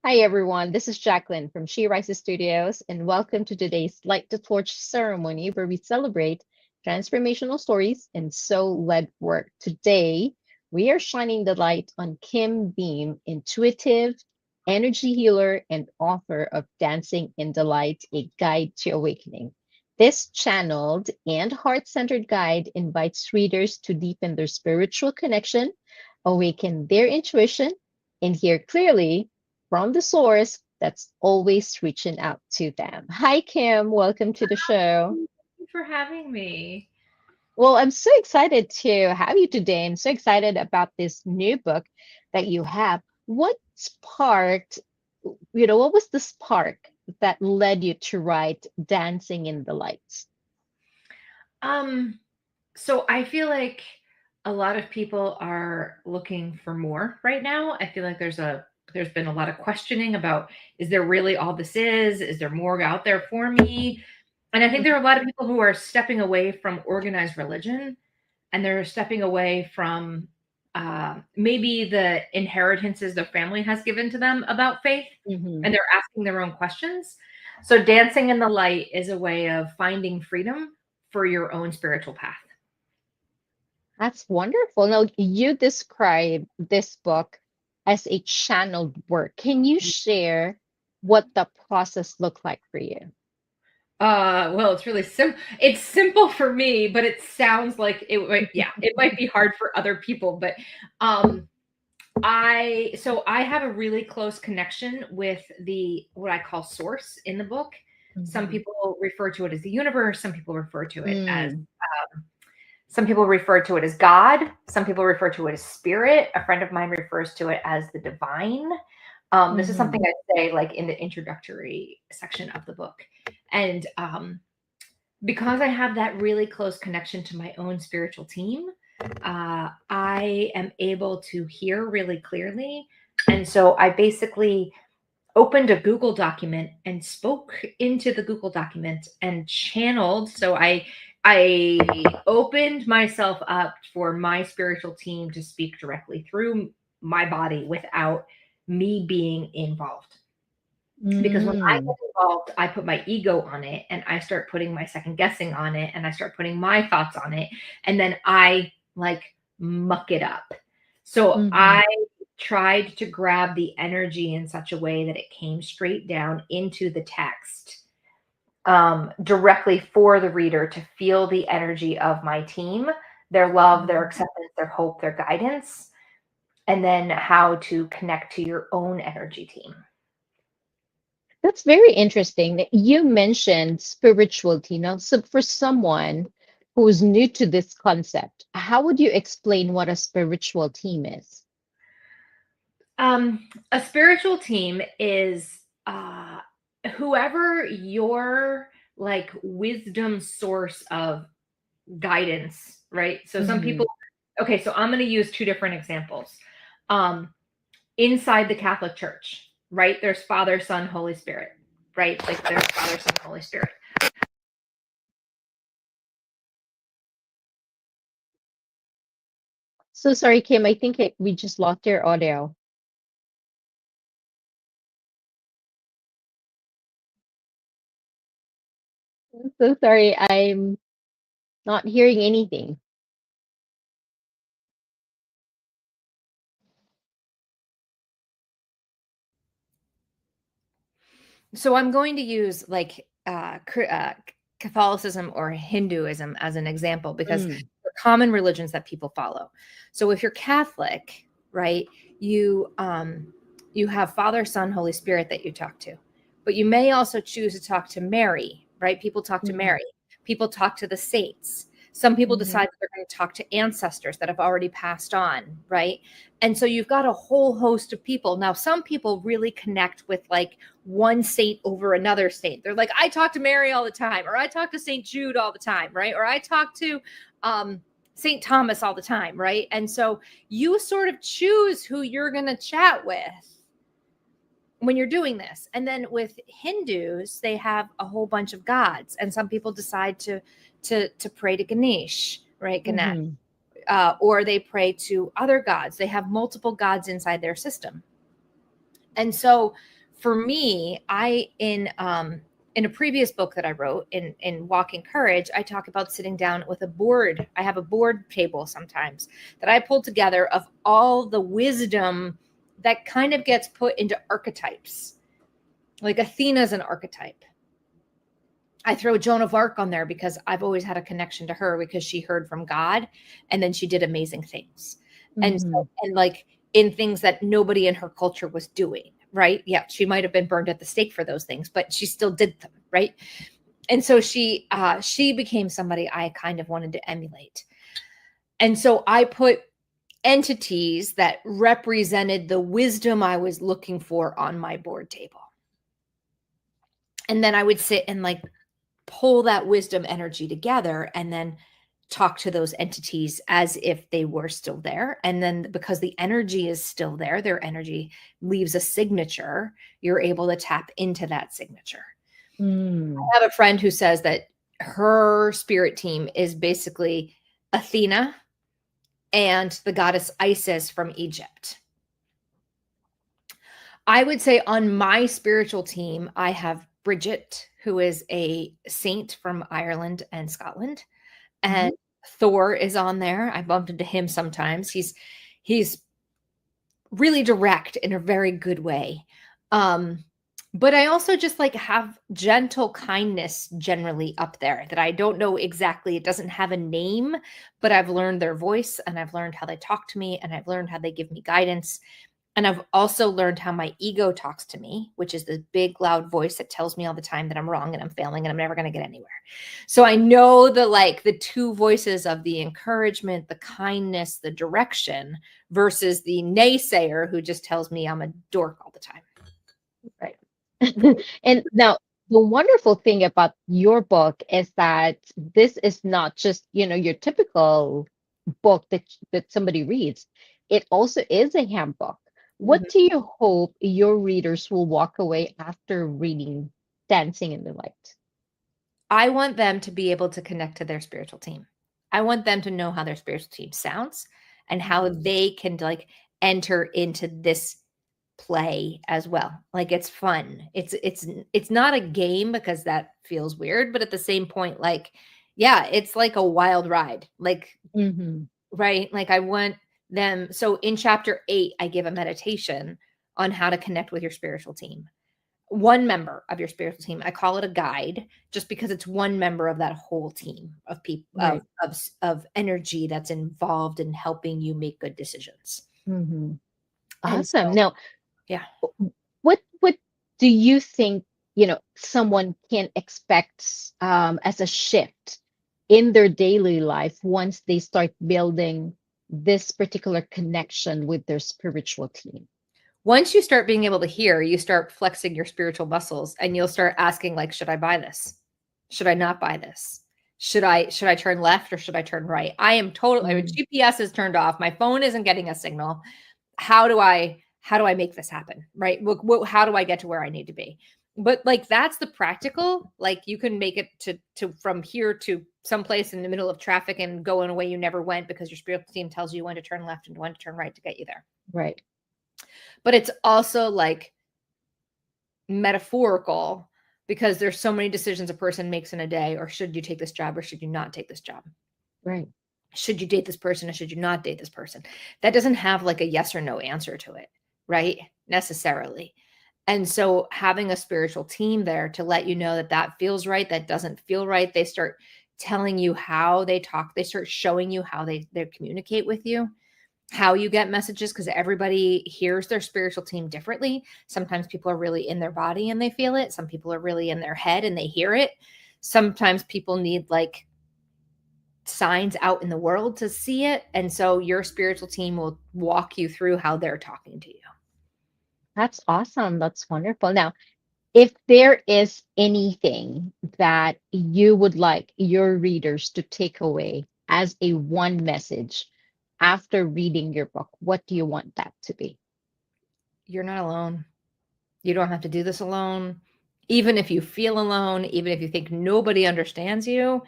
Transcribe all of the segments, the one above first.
Hi everyone, this is Jacqueline from She Rises Studios, and welcome to today's Light the Torch ceremony where we celebrate transformational stories and soul-led work. Today, we are shining the light on Kim Beam, intuitive, energy healer, and author of Dancing in the Light, A Guide to Awakening. This channeled and heart-centered guide invites readers to deepen their spiritual connection, awaken their intuition, and hear clearly from the source that's always reaching out to them. Hi, Kim. Welcome to the show. Thank you for having me. Well, I'm so excited to have you today. I'm so excited about this new book that you have. What sparked, what was the spark that led you to write Dancing in the Lights? Um, so I feel like a lot of people are looking for more right now. I feel like there's been a lot of questioning about, is there really all this is? Is there more out there for me? And I think there are a lot of people who are stepping away from organized religion, and they're stepping away from maybe the inheritances their family has given to them about faith, Mm-hmm. and they're asking their own questions. So, dancing in the light is a way of finding freedom for your own spiritual path. That's wonderful. Now, you describe this book as a channeled work. Can you share what the process looked like for you? Well, it's really simple. It's simple for me, but it sounds like yeah, it might be hard for other people, but um, I have a really close connection with the what I call source in the book. Some Mhm. people refer to it as the universe. Mm, Some people refer to it as God. Some people refer to it as spirit. A friend of mine refers to it as the divine. This is something mhm. I say like in the introductory section of the book, and because I have that really close connection to my own spiritual team, I am able to hear really clearly. And so I basically opened a Google document and spoke into the Google document and channeled. So I opened myself up for my spiritual team to speak directly through my body without me being involved. Because when I Mm. get involved, I put my ego on it and I start putting my second guessing on it and I start putting my thoughts on it. And then I like muck it up. So Mhm. I tried to grab the energy in such a way that it came straight down into the text, directly for the reader to feel the energy of my team, their love, their Mm. acceptance, their hope, their guidance, and then how to connect to your own energy team. That's very interesting that you mentioned spirituality. Now, so for someone who's new to this concept, how would you explain what a spiritual team is? A spiritual team is whoever your like wisdom source of guidance, right? So some people, Mhm. okay, so I'm going to use two different examples. Um, Inside the Catholic Church, right? There's Father, Son, Holy Spirit, right? Like there's Father, Son, Holy Spirit. So sorry, Kim, I think we just lost your audio. I'm so sorry, I'm not hearing anything. So I'm going to use like Catholicism or Hinduism as an example because Mm. they're common religions that people follow. So if you're Catholic, right, you you have Father, Son, Holy Spirit that you talk to, but you may also choose to talk to Mary, right? People talk to Mhm. Mary. People talk to the saints. Some people Mhm. decide that they're going to talk to ancestors that have already passed on, right? And so you've got a whole host of people. Now, some people really connect with like one saint over another saint. They're like, I talk to Mary all the time, or I talk to St. Jude all the time, right? Or I talk to St. Thomas all the time, right? And so you sort of choose who you're going to chat with when you're doing this. And then with Hindus, they have a whole bunch of gods, and some people decide to pray to Ganesh, right? Ganesh, Mhm. or they pray to other gods. They have multiple gods inside their system. And so for me, in a previous book that I wrote in Walking Courage, I talk about sitting down with a board. I have a board table sometimes that I pull together of all the wisdom that kind of gets put into archetypes. Like Athena's an archetype. I throw Joan of Arc on there because I've always had a connection to her because she heard from God and then she did amazing things. And so, and like in things that nobody in her culture was doing, right? Yeah, she might have been burned at the stake for those things, but she still did them, right? And so she became somebody I kind of wanted to emulate. And so I put entities that represented the wisdom I was looking for on my board table. And then I would sit and like pull that wisdom energy together and then talk to those entities as if they were still there. And then because the energy is still there, their energy leaves a signature, you're able to tap into that signature. I have a friend who says that her spirit team is basically Athena and the goddess Isis from Egypt. I would say on my spiritual team, I have Bridget, who is a saint from Ireland and Scotland, and Thor is on there. I bumped into him sometimes. He's really direct in a very good way. But I also just like have gentle kindness generally up there that I don't know exactly. It doesn't have a name, but I've learned their voice and I've learned how they talk to me and I've learned how they give me guidance. And I've also learned how my ego talks to me, which is the big loud voice that tells me all the time that I'm wrong and I'm failing and I'm never going to get anywhere. So I know the two voices of the encouragement, the kindness, the direction versus the naysayer who just tells me I'm a dork all the time. Right. And now the wonderful thing about your book is that this is not just, your typical book that somebody reads. It also is a handbook. What do you hope your readers will walk away after reading Dancing in the Light? I want them to be able to connect to their spiritual team. I want them to know how their spiritual team sounds and how they can like enter into this play as well. Like it's fun. It's not a game because that feels weird, but at the same point, like, yeah, it's like a wild ride. Like, right? Like I want them. So in chapter 8, I give a meditation on how to connect with your spiritual team. One member of your spiritual team. I call it a guide just because it's one member of that whole team of people Right. of energy that's involved in helping you make good decisions. Awesome. Now, yeah. What do you think, someone can expect as a shift in their daily life once they start building this particular connection with their spiritual team? Once you start being able to hear, you start flexing your spiritual muscles and you'll start asking like, should I buy this? Should I not buy this? Should I turn left or should I turn right? I am totally, I mean, GPS is turned off. My phone isn't getting a signal. How do I make this happen? Right. How do I get to where I need to be? But like, that's the practical, like you can make it to from here to someplace in the middle of traffic and go in a way you never went because your spiritual team tells you when to turn left and when to turn right to get you there. Right. But it's also like metaphorical because there's so many decisions a person makes in a day, or should you take this job or should you not take this job? Right. Should you date this person or should you not date this person? That doesn't have like a yes or no answer to it, right? Necessarily. And so having a spiritual team there to let you know that that feels right, that doesn't feel right. They start telling you how they talk. They start showing you how they communicate with you, how you get messages, because everybody hears their spiritual team differently. Sometimes people are really in their body and they feel it. Some people are really in their head and they hear it. Sometimes people need like signs out in the world to see it. And so your spiritual team will walk you through how they're talking to you. That's awesome. That's wonderful. Now, if there is anything that you would like your readers to take away as a one message after reading your book, what do you want that to be? You're not alone. You don't have to do this alone. Even if you feel alone, even if you think nobody understands you,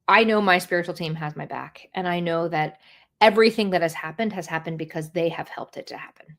I know my spiritual team has my back. And I know that everything that has happened because they have helped it to happen.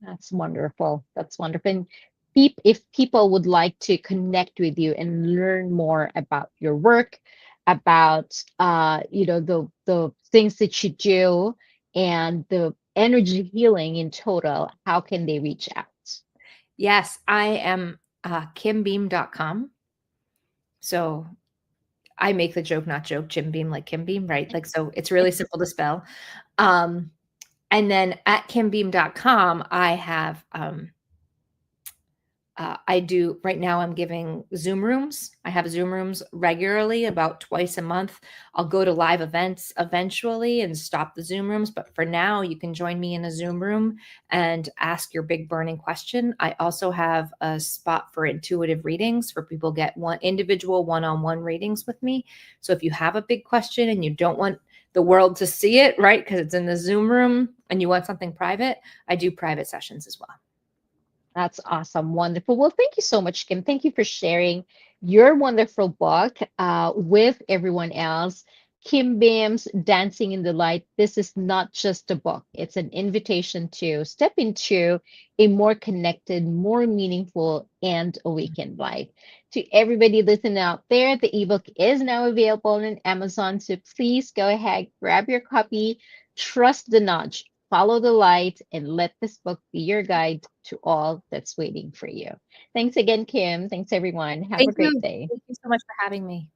That's wonderful. That's wonderful. And if people would like to connect with you and learn more about your work, about the things that you do and the energy healing in total, how can they reach out? Yes, I am kimbeam.com. So I make the joke, not joke, Jim Beam like Kim Beam, right? Like, so it's really simple to spell. And then at kimbeam.com, I have I do right now. I'm giving Zoom rooms. I have Zoom rooms regularly, about twice a month. I'll go to live events eventually and stop the Zoom rooms. But for now, you can join me in a Zoom room and ask your big burning question. I also have a spot for intuitive readings for people get individual one-on-one readings with me. So if you have a big question and you don't want the world to see it, right, because it's in the Zoom room and you want something private, I do private sessions as well. That's awesome. Wonderful. Well, thank you so much, Kim. Thank you for sharing your wonderful book with everyone else. Kim Beam's Dancing in the Light. This is not just a book, it's an invitation to step into a more connected, more meaningful, and awakened life. To everybody listening out there, the ebook is now available on Amazon. So please go ahead, grab your copy, trust the nudge, follow the light, and let this book be your guide to all that's waiting for you. Thanks again, Kim. Thanks, everyone. Have a Thank great you. day. Thank you so much for having me.